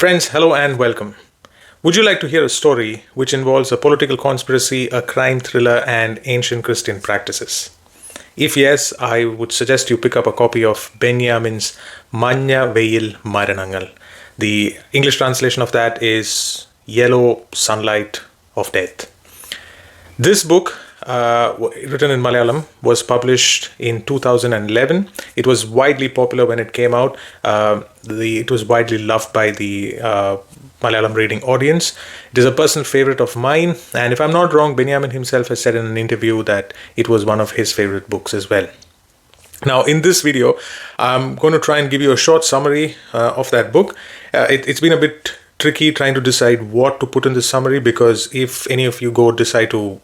Friends, hello and welcome. Would you like to hear a story which involves a political conspiracy, a crime thriller, and ancient Christian practices? If yes, I would suggest you pick up a copy of Benyamin's Manjaveyil Maranangal. The English translation of that is Yellow Sunlight of Death. This book, written in Malayalam, was published in 2011. It was widely popular when it came out. It was widely loved by the Malayalam reading audience. It is a personal favorite of mine, and if I'm not wrong, Benyamin himself has said in an interview that it was one of his favorite books as well. Now, in this video, I'm going to try and give you a short summary of that book. It's been a bit tricky trying to decide what to put in the summary, because if any of you decide to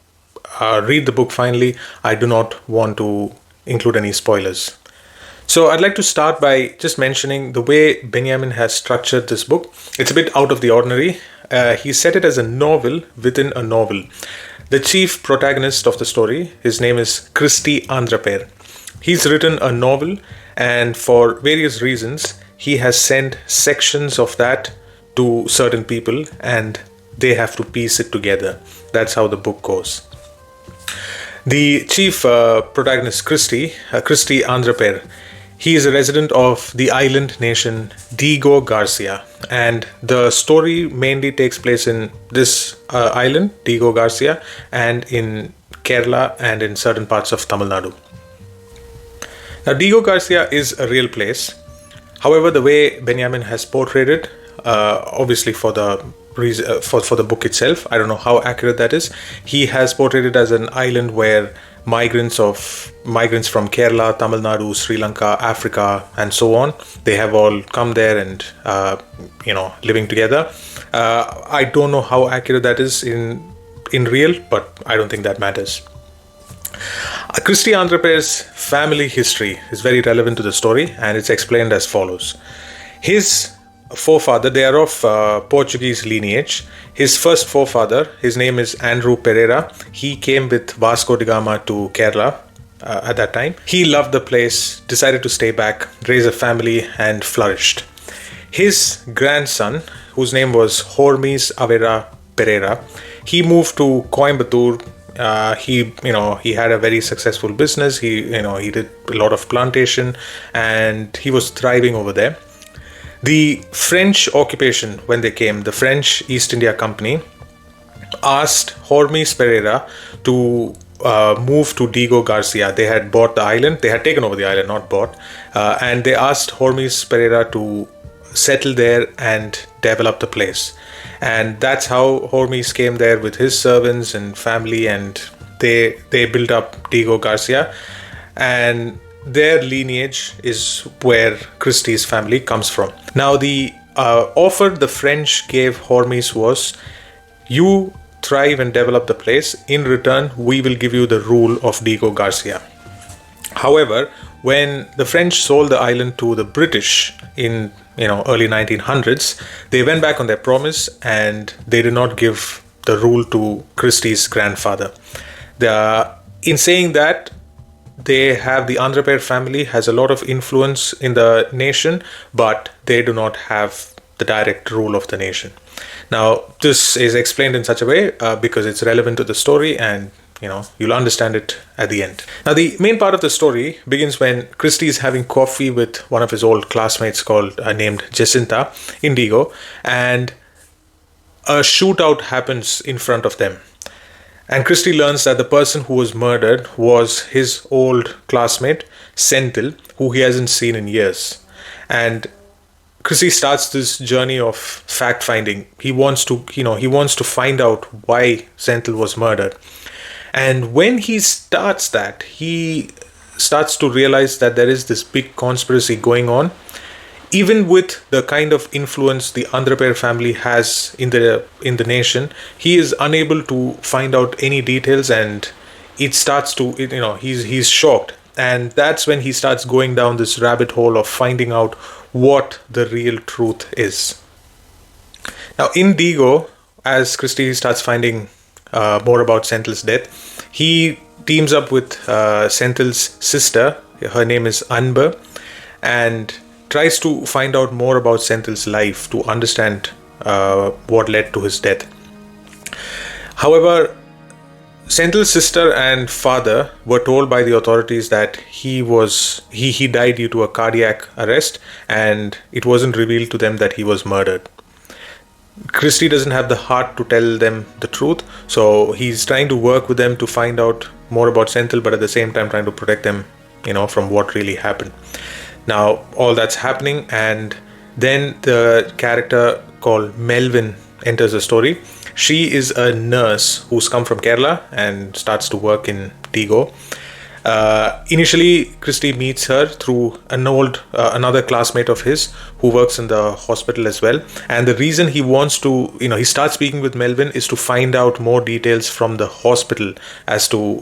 read the book finally, I do not want to include any spoilers. So I'd like to start by just mentioning the way Benyamin has structured this book. It's a bit out of the ordinary. He set it as a novel within a novel. The chief protagonist of the story, his name is Christy Andraper. He's written a novel, and for various reasons, he has sent sections of that to certain people, and they have to piece it together. That's how the book goes. The chief protagonist, Christy Andraper, he is a resident of the island nation Diego Garcia, and the story mainly takes place in this island, Diego Garcia, and in Kerala and in certain parts of Tamil Nadu. Now, Diego Garcia is a real place. However, the way Benyamin has portrayed it, obviously for the book itself, I don't know how accurate that is. He has portrayed it as an island where migrants from Kerala, Tamil Nadu, Sri Lanka, Africa, and so on, they have all come there and living together. I don't know how accurate that is in real, but I don't think that matters. Christy Andraper's family history is very relevant to the story, and it's explained as follows. His forefather, they are of Portuguese lineage. His first forefather, his name is Andrew Pereira. He came with Vasco da Gama to Kerala at that time. He loved the place, decided to stay back, raise a family, and flourished. His grandson, whose name was Hormis Avera Pereira, he moved to Coimbatore. He had a very successful business. He did a lot of plantation, and he was thriving over there. The French occupation, when they came, the French East India Company asked Hormis Pereira to move to Diego Garcia. They had bought the island. They had taken over the island, not bought. And they asked Hormis Pereira to settle there and develop the place. And that's how Hormis came there with his servants and family, and they built up Diego Garcia. And their lineage is where Christy's family comes from. Now, the offer the French gave Hormis was, you thrive and develop the place. In return, we will give you the rule of Diego Garcia. However, when the French sold the island to the British in early 1900s, they went back on their promise, and they did not give the rule to Christy's grandfather. In saying that, the Andraper family has a lot of influence in the nation, but they do not have the direct rule of the nation. Now, this is explained in such a way because it's relevant to the story, and you'll understand it at the end. Now, the main part of the story begins when Christy is having coffee with one of his old classmates named Jacinta in Diego, and a shootout happens in front of them. And Christy learns that the person who was murdered was his old classmate, Senthil, who he hasn't seen in years. And Christy starts this journey of fact-finding. He wants to find out why Senthil was murdered. And when he starts that, he starts to realize that there is this big conspiracy going on. Even with the kind of influence the Andraper family has in the nation, he is unable to find out any details, and it starts to, he's shocked. And that's when he starts going down this rabbit hole of finding out what the real truth is. Now, in Diego, as Christy starts finding more about Senthil's death, he teams up with Senthil's sister. Her name is Anba, and tries to find out more about Senthil's life to understand what led to his death. However, Senthil's sister and father were told by the authorities that he died due to a cardiac arrest, and it wasn't revealed to them that he was murdered. Christy doesn't have the heart to tell them the truth, so he's trying to work with them to find out more about Senthil, but at the same time trying to protect them, from what really happened. Now, all that's happening, and then the character called Melvin enters the story. She is a nurse who's come from Kerala and starts to work in Tigo. Initially, Christy meets her through another classmate of his who works in the hospital as well. And the reason he wants to, he starts speaking with Melvin is to find out more details from the hospital as to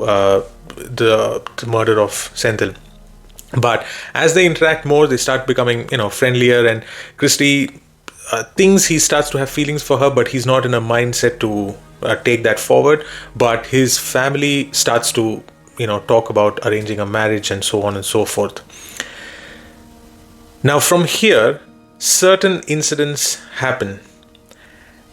the murder of Senthil. But as they interact more, they start becoming, friendlier, and Christy thinks he starts to have feelings for her, but he's not in a mindset to take that forward. But his family starts to talk about arranging a marriage and so on and so forth. Now from here, certain incidents happen,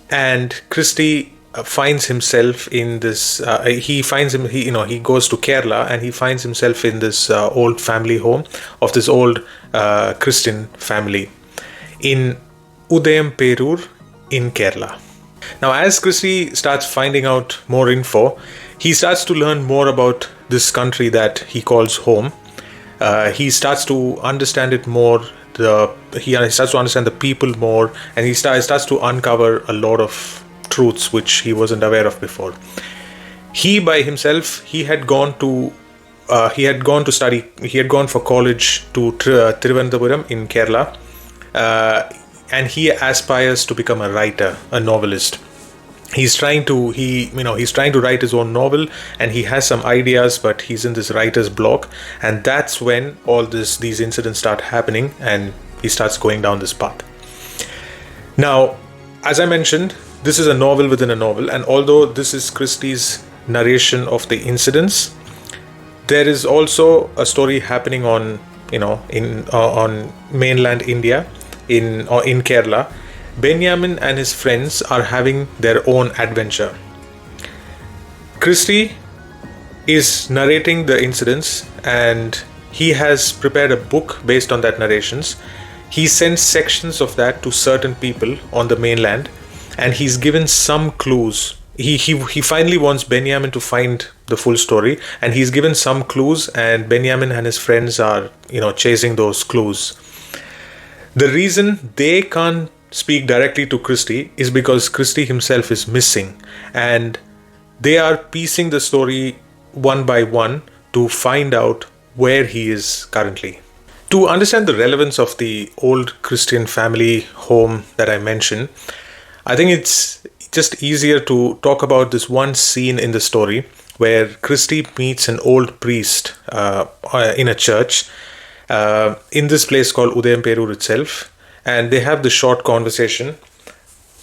and Christy finds himself in this. He goes to Kerala and he finds himself in this old family home of this old Christian family in Udayamperur in Kerala. Now, as Christy starts finding out more info, he starts to learn more about this country that he calls home. He starts to understand it more. He starts to understand the people more, and he starts to uncover a lot of truths which he wasn't aware of before. He by himself, he had gone to study. He had gone for college to Thiruvananthapuram in Kerala, and he aspires to become a writer, a novelist. He's trying to write his own novel, and he has some ideas, but he's in this writer's block, and that's when all these incidents start happening, and he starts going down this path. Now, as I mentioned, this is a novel within a novel, and although this is Christie's narration of the incidents, there is also a story happening on mainland India, in Kerala. Benyamin and his friends are having their own adventure. Christy is narrating the incidents, and he has prepared a book based on that narrations. He sends sections of that to certain people on the mainland, and he's given some clues. He finally wants Benyamin to find the full story, and he's given some clues, and Benyamin and his friends are chasing those clues. The reason they can't speak directly to Christy is because Christy himself is missing, and they are piecing the story one by one to find out where he is currently. To understand the relevance of the old Christian family home that I mentioned, I think it's just easier to talk about this one scene in the story where Christy meets an old priest in a church in this place called Udayamperur itself. And they have the short conversation,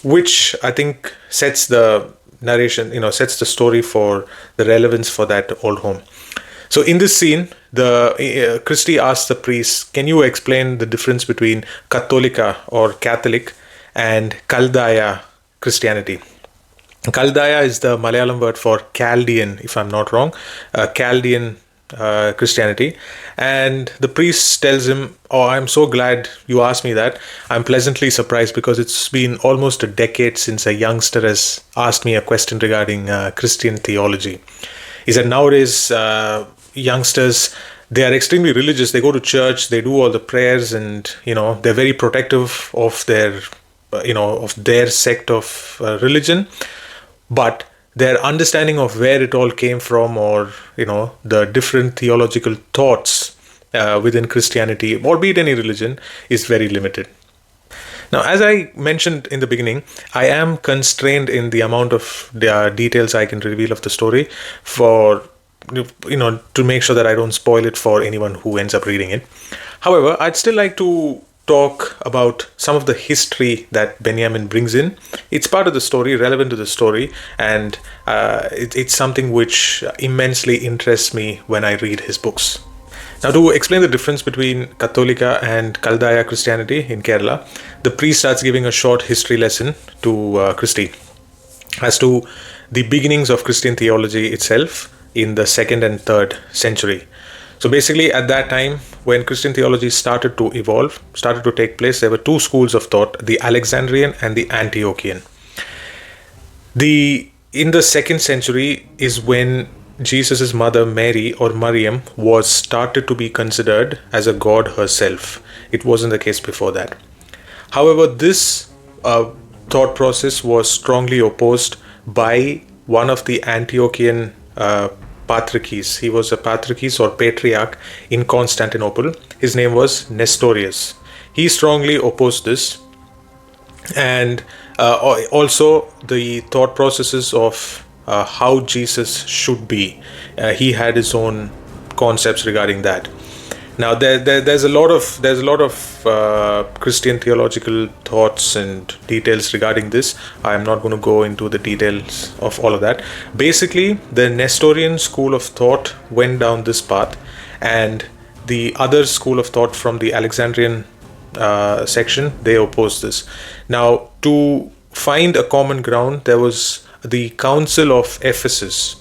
which I think sets the narration, sets the story for the relevance for that old home. So in this scene, Christy asks the priest, "Can you explain the difference between Cattolica or Catholic and Kaldaya Christianity?" Kaldaya is the Malayalam word for Chaldean, if I'm not wrong, Chaldean Christianity. And the priest tells him, "Oh, I'm so glad you asked me that. I'm pleasantly surprised because it's been almost a decade since a youngster has asked me a question regarding Christian theology." He said nowadays youngsters, they are extremely religious. They go to church, they do all the prayers, and they're very protective of their sect of religion, but their understanding of where it all came from, or the different theological thoughts within Christianity, or be it any religion, is very limited. Now, as I mentioned in the beginning, I am constrained in the amount of details I can reveal of the story for to make sure that I don't spoil it for anyone who ends up reading it. However, I'd still like to talk about some of the history that Benyamin brings in. It's part of the story, relevant to the story, and it's something which immensely interests me when I read his books. Now, to explain the difference between Katholika and Kaldaya Christianity in Kerala, the priest starts giving a short history lesson to Christy as to the beginnings of Christian theology itself in the 2nd and 3rd century. So basically, at that time, when Christian theology started to evolve, started to take place, there were two schools of thought, the Alexandrian and the Antiochian. In the 2nd century is when Jesus' mother Mary, or Mariam, was started to be considered as a god herself. It wasn't the case before that. However, this thought process was strongly opposed by one of the Antiochian patriarchs. He was a patriarch or patriarch in Constantinople. His name was Nestorius. He strongly opposed this, and also the thought processes of how Jesus should be. He had his own concepts regarding that. Now, there's a lot of Christian theological thoughts and details regarding this. I am not going to go into the details of all of that. Basically, the Nestorian school of thought went down this path, and the other school of thought from the Alexandrian section, they opposed this. Now, to find a common ground, there was the Council of Ephesus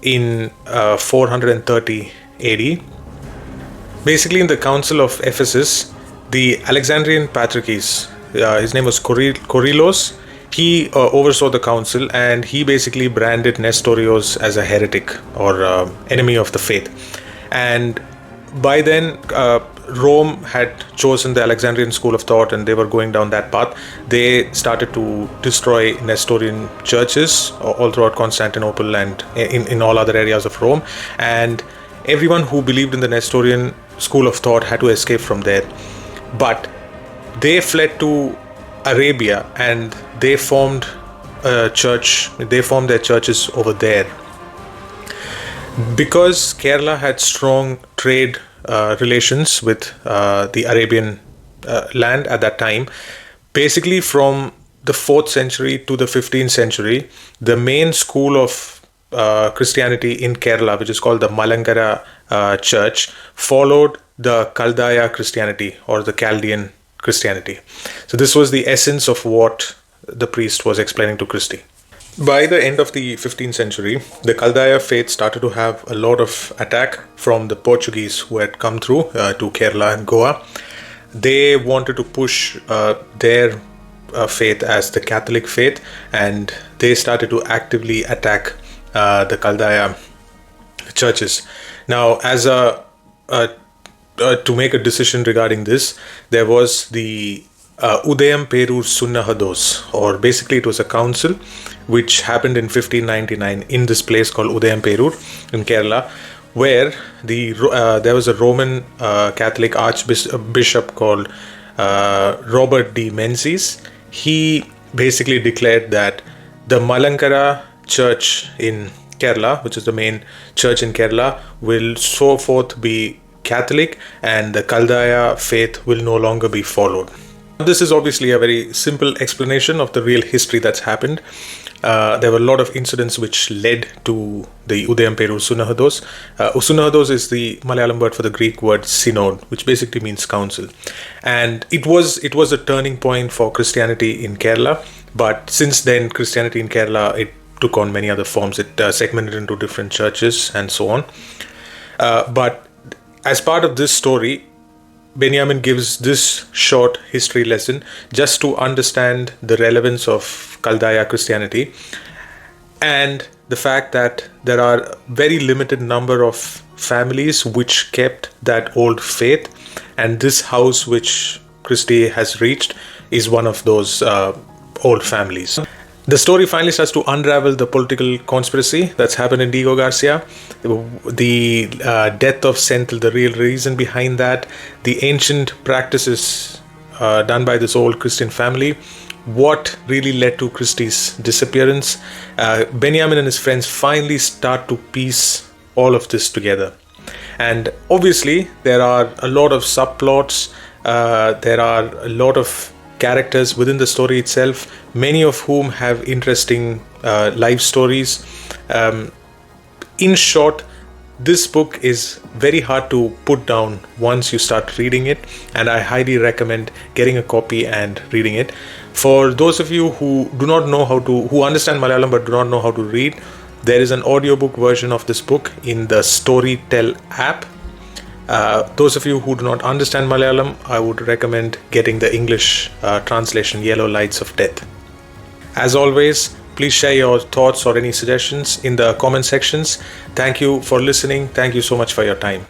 in 430 AD. Basically, in the Council of Ephesus, the Alexandrian Patriarch, his name was Korylos, he oversaw the council, and he basically branded Nestorius as a heretic or enemy of the faith. And by then, Rome had chosen the Alexandrian school of thought, and they were going down that path. They started to destroy Nestorian churches all throughout Constantinople and in all other areas of Rome. And everyone who believed in the Nestorian school of thought had to escape from there. But they fled to Arabia, and they formed a church. They formed their churches over there. Because Kerala had strong trade relations with the Arabian land at that time, basically from the 4th century to the 15th century, the main school of Christianity in Kerala, which is called the Malankara Church, followed the Kaldaya Christianity or the Chaldean Christianity. So this was the essence of what the priest was explaining to Christy. By the end of the 15th century, the Kaldaya faith started to have a lot of attack from the Portuguese who had come through to Kerala and Goa. They wanted to push their faith as the Catholic faith, and they started to actively attack the Kaldaya churches. Now, as to make a decision regarding this, there was the Udayam Perur Sunnahados, or basically it was a council which happened in 1599 in this place called Udayam Perur in Kerala, where there was a Roman Catholic archbishop called Robert de Menzies. He basically declared that the Malankara church in Kerala, which is the main church in Kerala, will so forth be Catholic, and the Kaldaya faith will no longer be followed. This is obviously a very simple explanation of the real history that's happened. There were a lot of incidents which led to the Udayam Perur Sunnahados. Sunnahados is the Malayalam word for the Greek word synod, which basically means council. And it was a turning point for Christianity in Kerala. But since then, Christianity in Kerala, it took on many other forms. It segmented into different churches and so on. But as part of this story, Benyamin gives this short history lesson just to understand the relevance of Kaldaya Christianity and the fact that there are very limited number of families which kept that old faith, and this house which Christy has reached is one of those old families. The story finally starts to unravel the political conspiracy that's happened in Diego Garcia, the death of Senthil, the real reason behind that, the ancient practices done by this old Christian family, what really led to Christy's disappearance. Benyamin and his friends finally start to piece all of this together. And obviously, there are a lot of subplots, there are a lot of characters within the story itself, many of whom have interesting life stories. In short, This book is very hard to put down once you start reading it, and I highly recommend getting a copy and reading it. For those of you who do not know who understand Malayalam but do not know how to read, there is an audiobook version of this book in the Storytel app. Those of you who do not understand Malayalam, I would recommend getting the English translation, Yellow Lights of Death. As always, please share your thoughts or any suggestions in the comment sections. Thank you for listening. Thank you so much for your time.